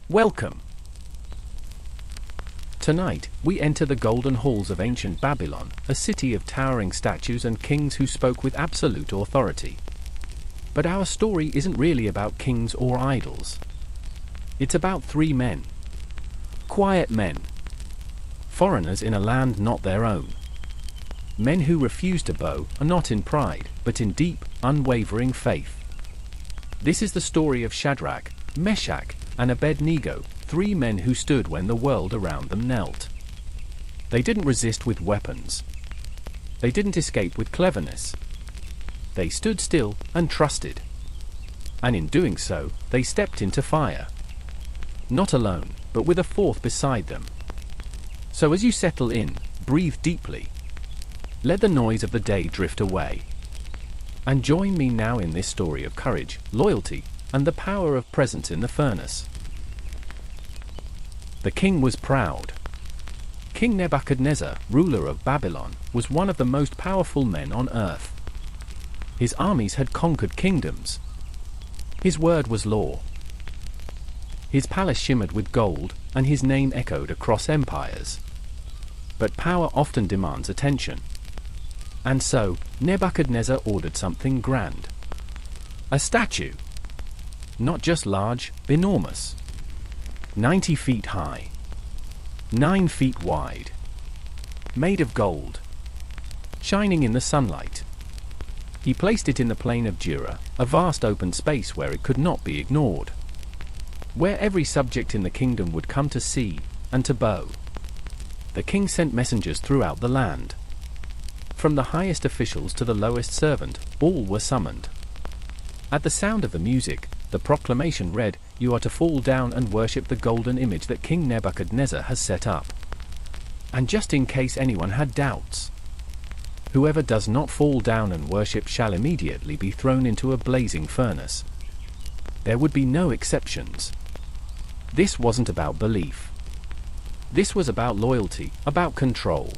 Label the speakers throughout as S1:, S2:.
S1: Welcome. Tonight, we enter the golden halls of ancient Babylon, a city of towering statues and kings who spoke with absolute authority. But our story isn't really about kings or idols. It's about three men. Quiet men. Foreigners in a land not their own. Men who refuse to bow, are not in pride, but in deep, unwavering faith. This is the story of Shadrach, Meshach, and Abednego, three men who stood when the world around them knelt. They didn't resist with weapons. They didn't escape with cleverness. They stood still and trusted. And in doing so, they stepped into fire. Not alone, but with a fourth beside them. So as you settle in, breathe deeply. Let the noise of the day drift away. And join me now in this story of courage, loyalty, and the power of presence in the furnace. The king was proud. King Nebuchadnezzar, ruler of Babylon, was one of the most powerful men on earth. His armies had conquered kingdoms. His word was law. His palace shimmered with gold, and his name echoed across empires. But power often demands attention. And so, Nebuchadnezzar ordered something grand. A statue. Not just large, enormous. 90 feet high. 9 feet wide. Made of gold. Shining in the sunlight. He placed it in the plain of Dura, a vast open space where it could not be ignored. Where every subject in the kingdom would come to see, and to bow. The king sent messengers throughout the land. From the highest officials to the lowest servant, all were summoned. At the sound of the music, the proclamation read, "You are to fall down and worship the golden image that King Nebuchadnezzar has set up." And just in case anyone had doubts, whoever does not fall down and worship shall immediately be thrown into a blazing furnace. There would be no exceptions. This wasn't about belief. This was about loyalty, about control.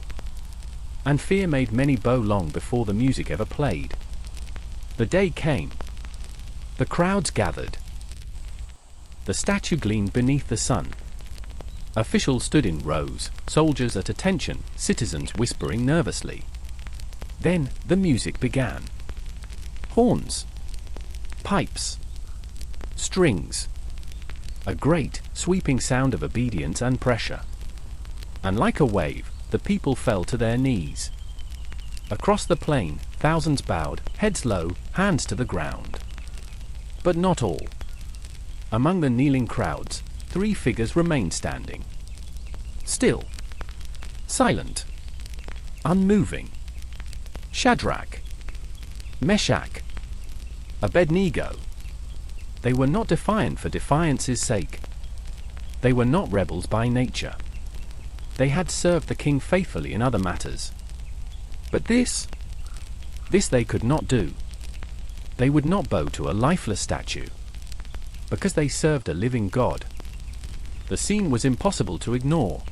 S1: And fear made many bow long before the music ever played. The day came. The crowds gathered. The statue gleamed beneath the sun. Officials stood in rows, soldiers at attention, citizens whispering nervously. Then, the music began. Horns. Pipes. Strings. A great, sweeping sound of obedience and pressure. And like a wave, the people fell to their knees. Across the plain, thousands bowed, heads low, hands to the ground. But not all. Among the kneeling crowds, three figures remained standing. Still. Silent. Unmoving. Shadrach. Meshach. Abednego. They were not defiant for defiance's sake. They were not rebels by nature. They had served the king faithfully in other matters. But this they could not do. They would not bow to a lifeless statue. Because they served a living God. The scene was impossible to ignore.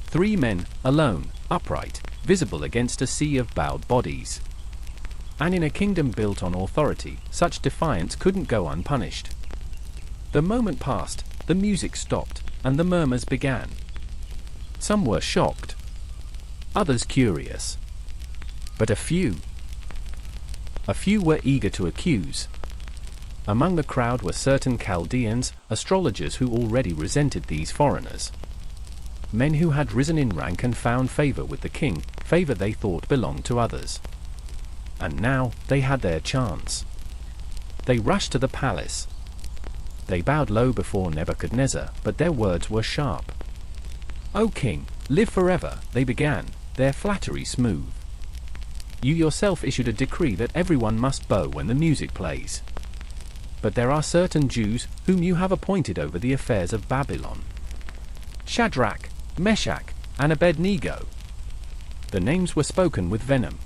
S1: Three men, alone, upright, visible against a sea of bowed bodies. And in a kingdom built on authority, such defiance couldn't go unpunished. The moment passed, the music stopped, and the murmurs began. Some were shocked. Others curious. But a few were eager to accuse. Among the crowd were certain Chaldeans, astrologers who already resented these foreigners. Men who had risen in rank and found favor with the king, favor they thought belonged to others. And now, they had their chance. They rushed to the palace. They bowed low before Nebuchadnezzar, but their words were sharp. "O king, live forever," they began, their flattery smooth. "You yourself issued a decree that everyone must bow when the music plays. But there are certain Jews whom you have appointed over the affairs of Babylon. Shadrach, Meshach, and Abednego." The names were spoken with venom.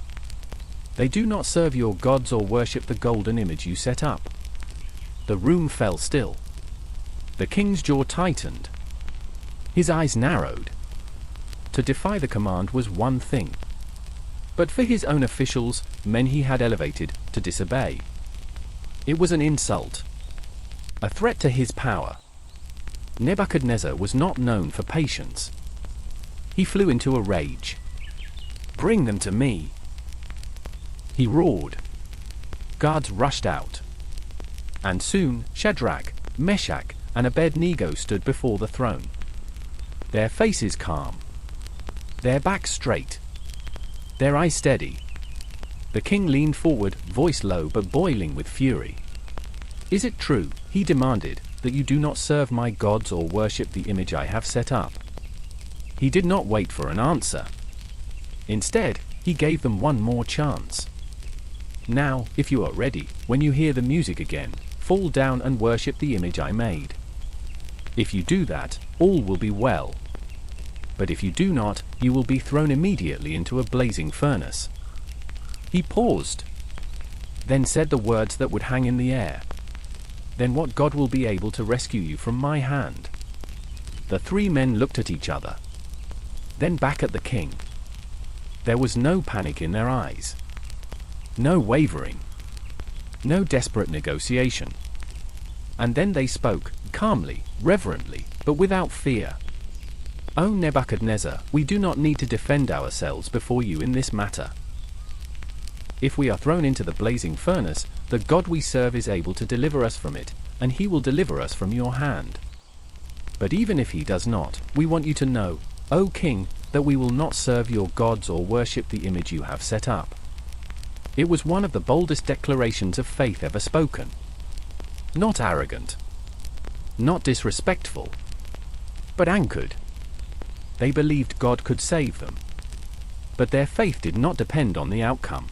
S1: "They do not serve your gods or worship the golden image you set up." The room fell still. The king's jaw tightened. His eyes narrowed. To defy the command was one thing. But for his own officials, men he had elevated, to disobey, it was an insult. A threat to his power. Nebuchadnezzar was not known for patience. He flew into a rage. "Bring them to me!" he roared. Guards rushed out. And soon, Shadrach, Meshach, and Abednego stood before the throne. Their faces calm. Their backs straight. Their eyes steady. The king leaned forward, voice low but boiling with fury. "Is it true," he demanded, "that you do not serve my gods or worship the image I have set up?" He did not wait for an answer. Instead, he gave them one more chance. "Now, if you are ready, when you hear the music again, fall down and worship the image I made. If you do that, all will be well. But if you do not, you will be thrown immediately into a blazing furnace." He paused, then said the words that would hang in the air. "Then what god will be able to rescue you from my hand?" The three men looked at each other, then back at the king. There was no panic in their eyes. No wavering. No desperate negotiation. And then they spoke, calmly, reverently, but without fear. "O Nebuchadnezzar, we do not need to defend ourselves before you in this matter. If we are thrown into the blazing furnace, the God we serve is able to deliver us from it, and he will deliver us from your hand. But even if he does not, we want you to know, O king, that we will not serve your gods or worship the image you have set up." It was one of the boldest declarations of faith ever spoken. Not arrogant. Not disrespectful. But anchored. They believed God could save them. But their faith did not depend on the outcome.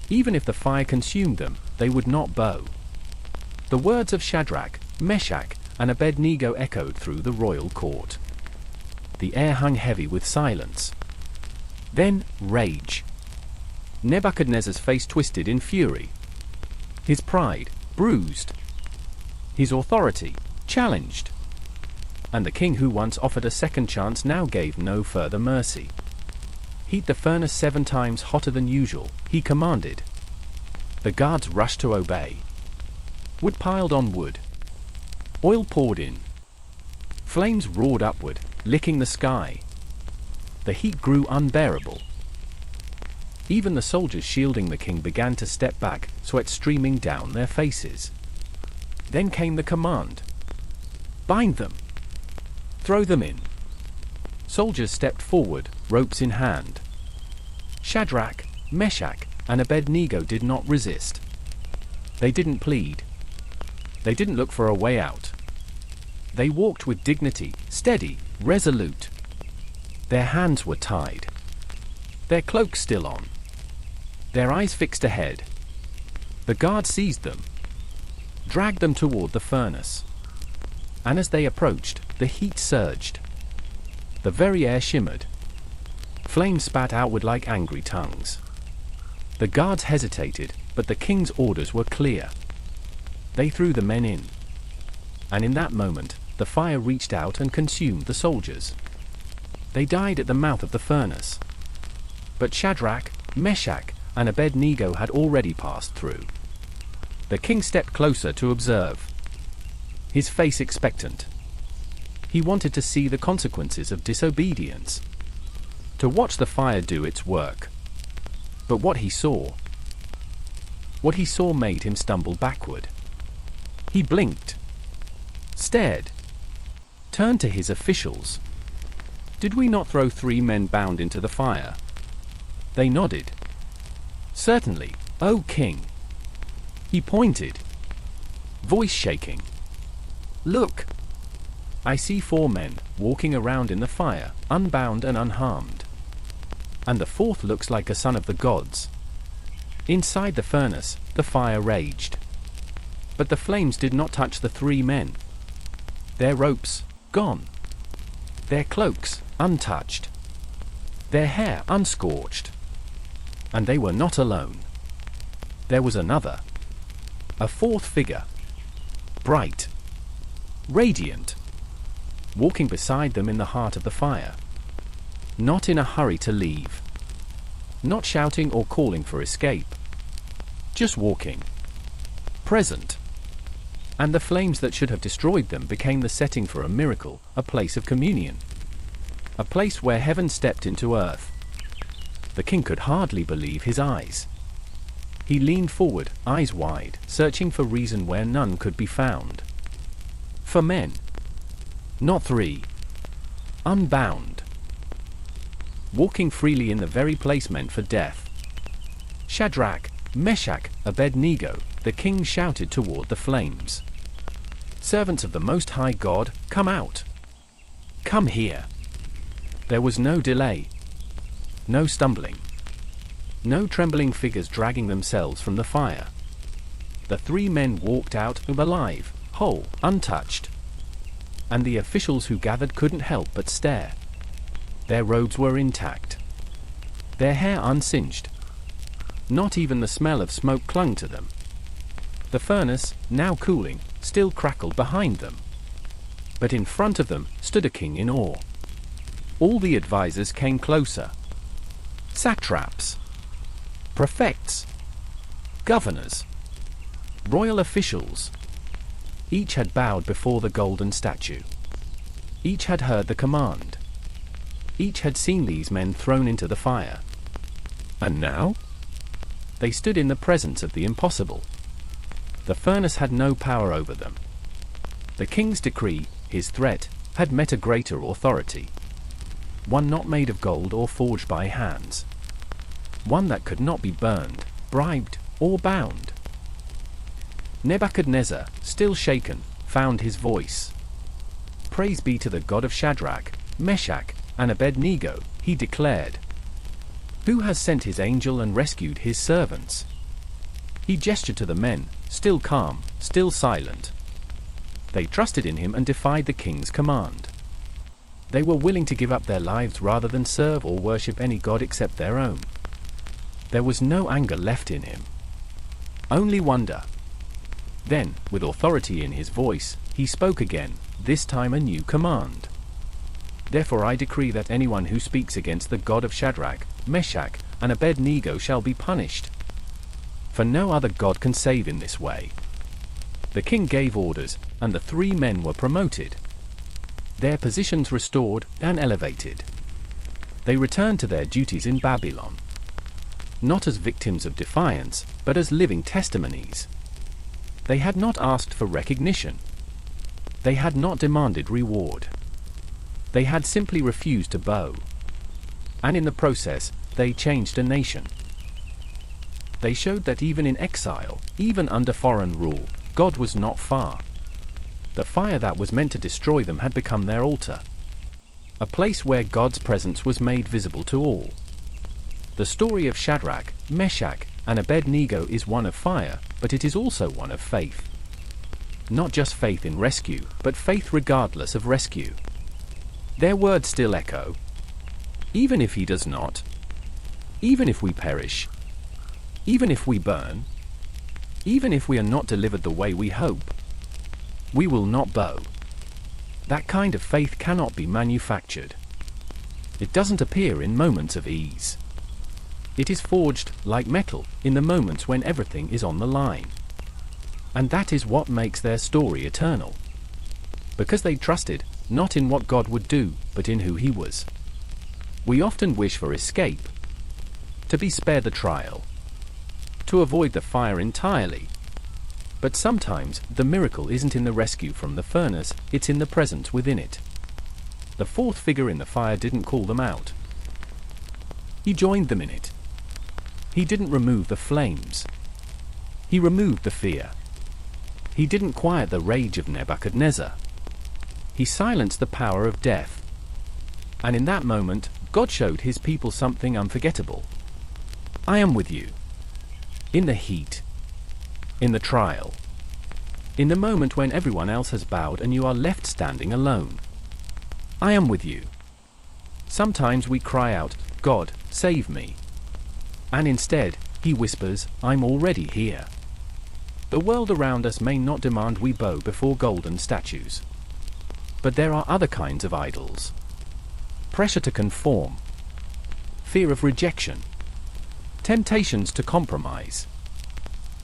S1: Even if the fire consumed them, they would not bow. The words of Shadrach, Meshach, and Abednego echoed through the royal court. The air hung heavy with silence. Then, rage. Nebuchadnezzar's face twisted in fury. His pride, bruised. His authority, challenged. And the king who once offered a second chance now gave no further mercy. "Heat the furnace 7 times hotter than usual," he commanded. The guards rushed to obey. Wood piled on wood. Oil poured in. Flames roared upward, licking the sky. The heat grew unbearable. Even the soldiers shielding the king began to step back, sweat streaming down their faces. Then came the command. "Bind them! Throw them in!" Soldiers stepped forward, ropes in hand. Shadrach, Meshach, and Abednego did not resist. They didn't plead. They didn't look for a way out. They walked with dignity, steady, resolute. Their hands were tied. Their cloaks still on. Their eyes fixed ahead. The guard seized them, dragged them toward the furnace. And as they approached, the heat surged. The very air shimmered. Flames spat outward like angry tongues. The guards hesitated, but the king's orders were clear. They threw the men in. And in that moment, the fire reached out and consumed the soldiers. They died at the mouth of the furnace. But Shadrach, Meshach, and Abednego had already passed through. The king stepped closer to observe, his face expectant. He wanted to see the consequences of disobedience, to watch the fire do its work. But what he saw made him stumble backward. He blinked, stared, turned to his officials. "Did we not throw 3 men bound into the fire?" They nodded. "Certainly, O king." He pointed, voice shaking. "Look! I see 4 men walking around in the fire, unbound and unharmed. And the 4th looks like a son of the gods." Inside the furnace, the fire raged. But the flames did not touch the 3 men. Their ropes, gone. Their cloaks, untouched. Their hair, unscorched. And they were not alone. There was another. A 4th figure. Bright. Radiant. Walking beside them in the heart of the fire. Not in a hurry to leave. Not shouting or calling for escape. Just walking. Present. And the flames that should have destroyed them became the setting for a miracle, a place of communion. A place where heaven stepped into earth. The king could hardly believe his eyes. He leaned forward, eyes wide, searching for reason where none could be found. For men. Not three. Unbound. Walking freely in the very place meant for death. Shadrach, Meshach, Abednego, the king shouted toward the flames. Servants of the Most High God, come out. Come here. There was no delay. No stumbling. No trembling figures dragging themselves from the fire. The three men walked out, alive, whole, untouched. And the officials who gathered couldn't help but stare. Their robes were intact. Their hair unsinged. Not even the smell of smoke clung to them. The furnace, now cooling, still crackled behind them. But in front of them stood a king in awe. All the advisors came closer. Satraps. Prefects. Governors. Royal officials. Each had bowed before the golden statue. Each had heard the command. Each had seen these men thrown into the fire. And now? They stood in the presence of the impossible. The furnace had no power over them. The king's decree, his threat, had met a greater authority. One not made of gold or forged by hands. One that could not be burned, bribed, or bound. Nebuchadnezzar, still shaken, found his voice. Praise be to the God of Shadrach, Meshach, and Abednego, he declared. Who has sent his angel and rescued his servants? He gestured to the men, still calm, still silent. They trusted in him and defied the king's command. They were willing to give up their lives rather than serve or worship any god except their own. There was no anger left in him. Only wonder. Then, with authority in his voice, he spoke again, this time a new command. Therefore I decree that anyone who speaks against the God of Shadrach, Meshach, and Abednego shall be punished. For no other god can save in this way. The king gave orders, and the three men were promoted. Their positions restored and elevated. They returned to their duties in Babylon. Not as victims of defiance, but as living testimonies. They had not asked for recognition. They had not demanded reward. They had simply refused to bow. And in the process, they changed a nation. They showed that even in exile, even under foreign rule, God was not far. The fire that was meant to destroy them had become their altar. A place where God's presence was made visible to all. The story of Shadrach, Meshach, and Abednego is one of fire, but it is also one of faith. Not just faith in rescue, but faith regardless of rescue. Their words still echo. Even if he does not. Even if we perish. Even if we burn. Even if we are not delivered the way we hope. We will not bow. That kind of faith cannot be manufactured. It doesn't appear in moments of ease. It is forged, like metal, in the moments when everything is on the line. And that is what makes their story eternal. Because they trusted, not in what God would do, but in who He was. We often wish for escape. To be spared the trial. To avoid the fire entirely. But sometimes, the miracle isn't in the rescue from the furnace, it's in the presence within it. The fourth figure in the fire didn't call them out. He joined them in it. He didn't remove the flames. He removed the fear. He didn't quiet the rage of Nebuchadnezzar. He silenced the power of death. And in that moment, God showed His people something unforgettable. I am with you. In the heat. In the trial. In the moment when everyone else has bowed and you are left standing alone. I am with you. Sometimes we cry out, God, save me. And instead, He whispers, I'm already here. The world around us may not demand we bow before golden statues. But there are other kinds of idols. Pressure to conform. Fear of rejection. Temptations to compromise.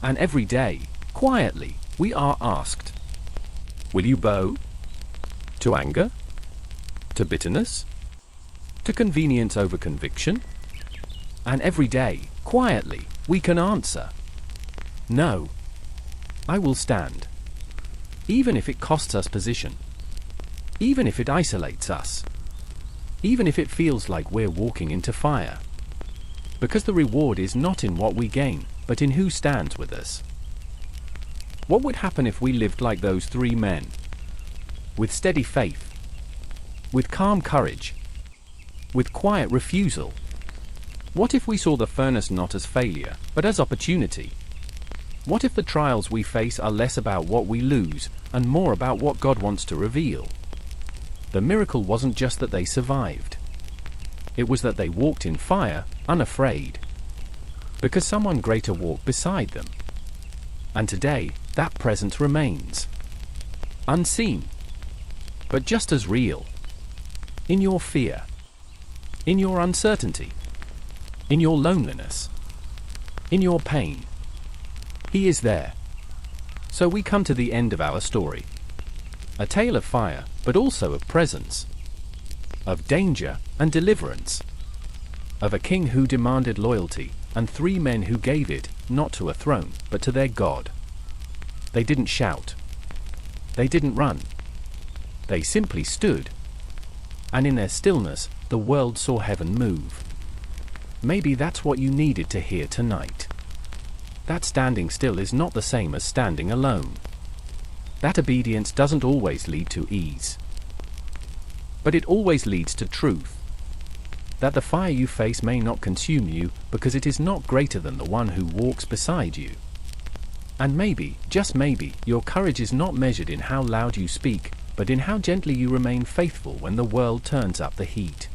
S1: And every day, quietly, we are asked, Will you bow? To anger? To bitterness? To convenience over conviction? And every day, quietly, we can answer, no, I will stand. Even if it costs us position. Even if it isolates us. Even if it feels like we're walking into fire. Because the reward is not in what we gain, but in who stands with us. What would happen if we lived like those three men? With steady faith. With calm courage. With quiet refusal. What if we saw the furnace not as failure, but as opportunity? What if the trials we face are less about what we lose, and more about what God wants to reveal? The miracle wasn't just that they survived. It was that they walked in fire, unafraid. Because someone greater walked beside them. And today, that presence remains. Unseen. But just as real. In your fear. In your uncertainty. In your loneliness. In your pain. He is there. So we come to the end of our story. A tale of fire, but also of presence. Of danger and deliverance. Of a king who demanded loyalty, and three men who gave it, not to a throne, but to their God. They didn't shout. They didn't run. They simply stood. And in their stillness, the world saw heaven move. Maybe that's what you needed to hear tonight. That standing still is not the same as standing alone. That obedience doesn't always lead to ease. But it always leads to truth. That the fire you face may not consume you, because it is not greater than the one who walks beside you. And maybe, just maybe, your courage is not measured in how loud you speak, but in how gently you remain faithful when the world turns up the heat.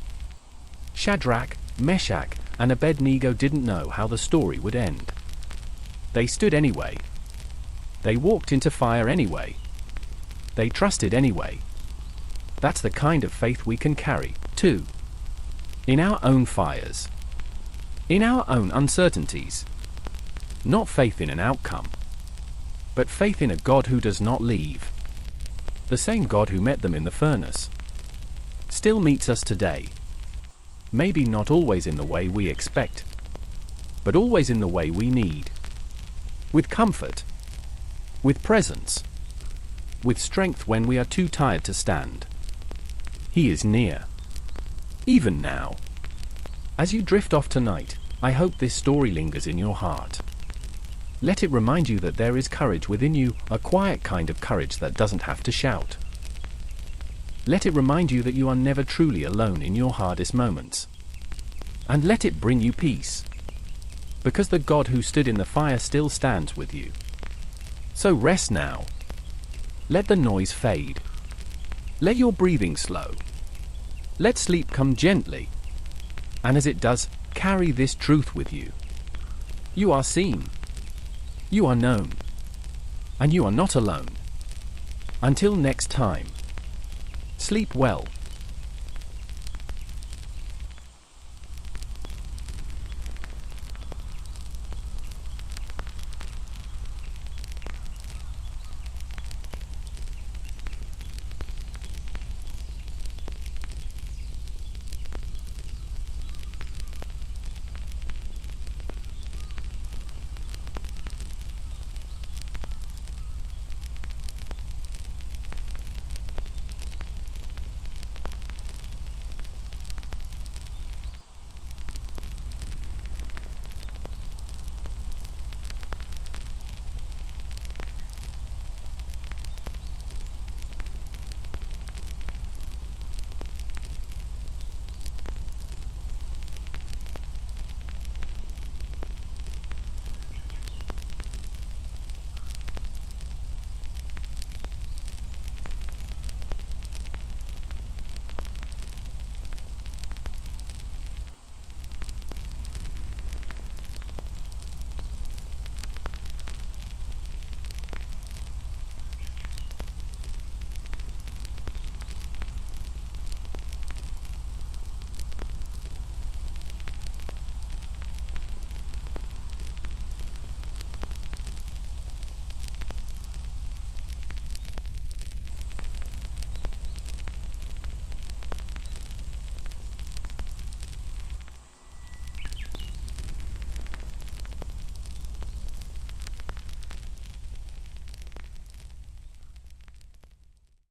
S1: Shadrach, Meshach, and Abednego didn't know how the story would end. They stood anyway. They walked into fire anyway. They trusted anyway. That's the kind of faith we can carry, too. In our own fires. In our own uncertainties. Not faith in an outcome. But faith in a God who does not leave. The same God who met them in the furnace. Still meets us today. Maybe not always in the way we expect. But always in the way we need. With comfort. With presence. With strength when we are too tired to stand. He is near. Even now. As you drift off tonight, I hope this story lingers in your heart. Let it remind you that there is courage within you, a quiet kind of courage that doesn't have to shout. Let it remind you that you are never truly alone in your hardest moments. And let it bring you peace. Because the God who stood in the fire still stands with you. So rest now. Let the noise fade. Let your breathing slow. Let sleep come gently. And as it does, carry this truth with you. You are seen. You are known. And you are not alone. Until next time. Sleep well.